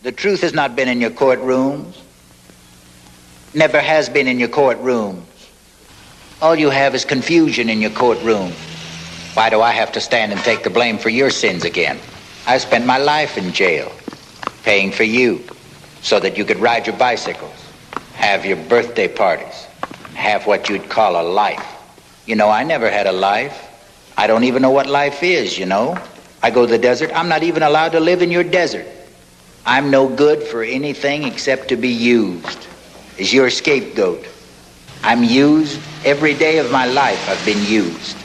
The truth has not been in your courtrooms. Never has been in your courtrooms. All you have is confusion in your courtroom. Why do I have to stand and take the blame for your sins again? I spent my life in jail, paying for you, so that you could ride your bicycles, have your birthday parties, have what you'd call a life. You know, I never had a life. I don't even know what life is, you know. I go to the desert. I'm not even allowed to live in your desert. I'm no good for anything except to be used as your scapegoat. I'm used every day of my life. I've been used.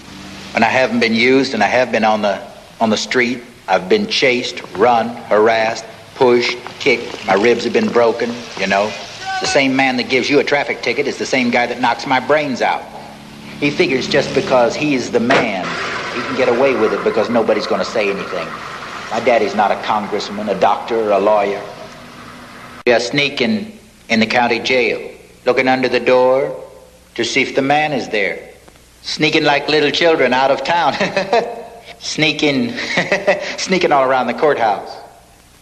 When I haven't been used and I have been on the street, I've been chased, run, harassed, pushed, kicked. My ribs have been broken, you know. The same man that gives you a traffic ticket is the same guy that knocks my brains out. He figures just because he's the man, he can get away with it because nobody's going to say anything. My daddy's not a congressman, a doctor, or a lawyer. We are sneaking in the county jail, looking under the door to see if the man is there. Sneaking like little children out of town. Sneaking all around the courthouse.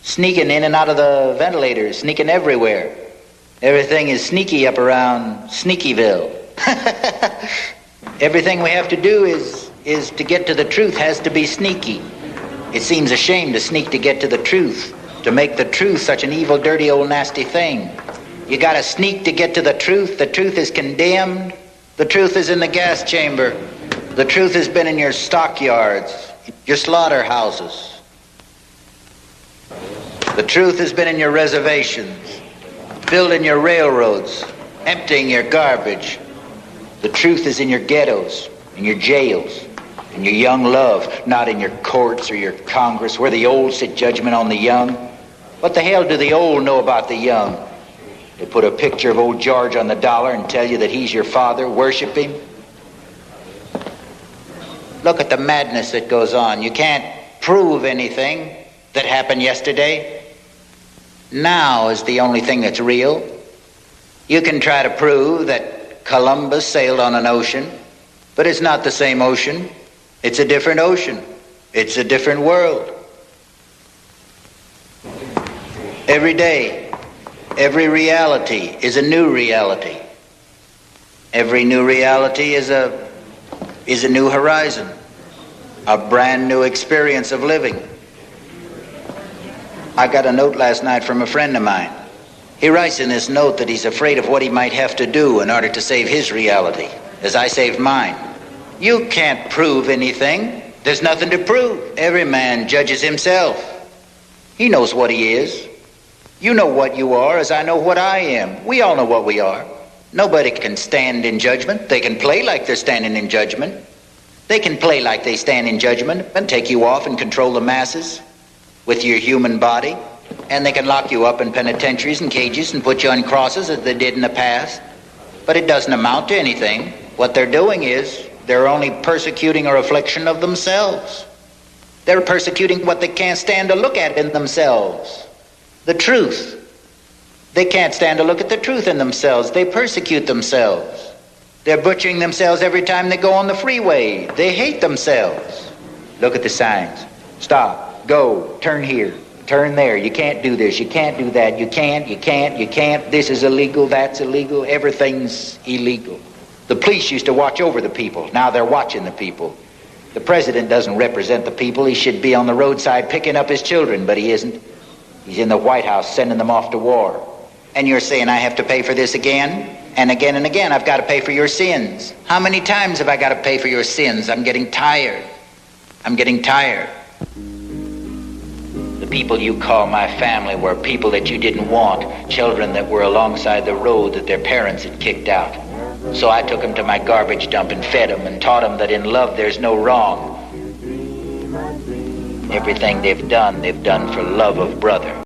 Sneaking in and out of the ventilators, sneaking everywhere. Everything is sneaky up around Sneakyville. Everything we have to do is to get to the truth has to be sneaky. It seems a shame to sneak to get to the truth, to make the truth such an evil, dirty, old, nasty thing. You gotta sneak to get to the truth. The truth is condemned. The truth is in the gas chamber. The truth has been in your stockyards, your slaughterhouses. The truth has been in your reservations, building your railroads, emptying your garbage. The truth is in your ghettos, in your jails, in your young love, not in your courts or your Congress, where the old sit judgment on the young. What the hell do the old know about the young? They put a picture of old George on the dollar and tell you that he's your father. Worship him. Look at the madness that goes on. You can't prove anything that happened yesterday. Now is the only thing that's real. You can try to prove that Columbus sailed on an ocean, but it's not the same ocean. It's a different ocean. It's a different world. Every day, every reality is a new reality. Every new reality is a new horizon, a brand new experience of living. I got a note last night from a friend of mine. He writes in this note that he's afraid of what he might have to do in order to save his reality, as I saved mine. You can't prove anything. There's nothing to prove. Every man judges himself. He knows what he is. You know what you are as I know what I am. We all know what we are. Nobody can stand in judgment. They can play like they're standing in judgment. They can play like they stand in judgment and take you off and control the masses with your human body. And they can lock you up in penitentiaries and cages and put you on crosses as they did in the past. But it doesn't amount to anything. What they're doing is they're only persecuting a reflection of themselves. They're persecuting what they can't stand to look at in themselves. The truth. They can't stand to look at the truth in themselves. They persecute themselves. They're butchering themselves every time they go on the freeway. They hate themselves. Look at the signs. Stop. Go. Turn here. Turn there. You can't do this. You can't do that. You can't. This is illegal. That's illegal. Everything's illegal. The police used to watch over the people. Now they're watching the people. The president doesn't represent the people. He should be on the roadside picking up his children, but he isn't. He's in the White House sending them off to war. And you're saying I have to pay for this again? And again and again, I've got to pay for your sins. How many times have I got to pay for your sins? I'm getting tired. The people you call my family were people that you didn't want, children that were alongside the road that their parents had kicked out. So I took them to my garbage dump and fed them and taught them that in love there's no wrong. Everything they've done for love of brother.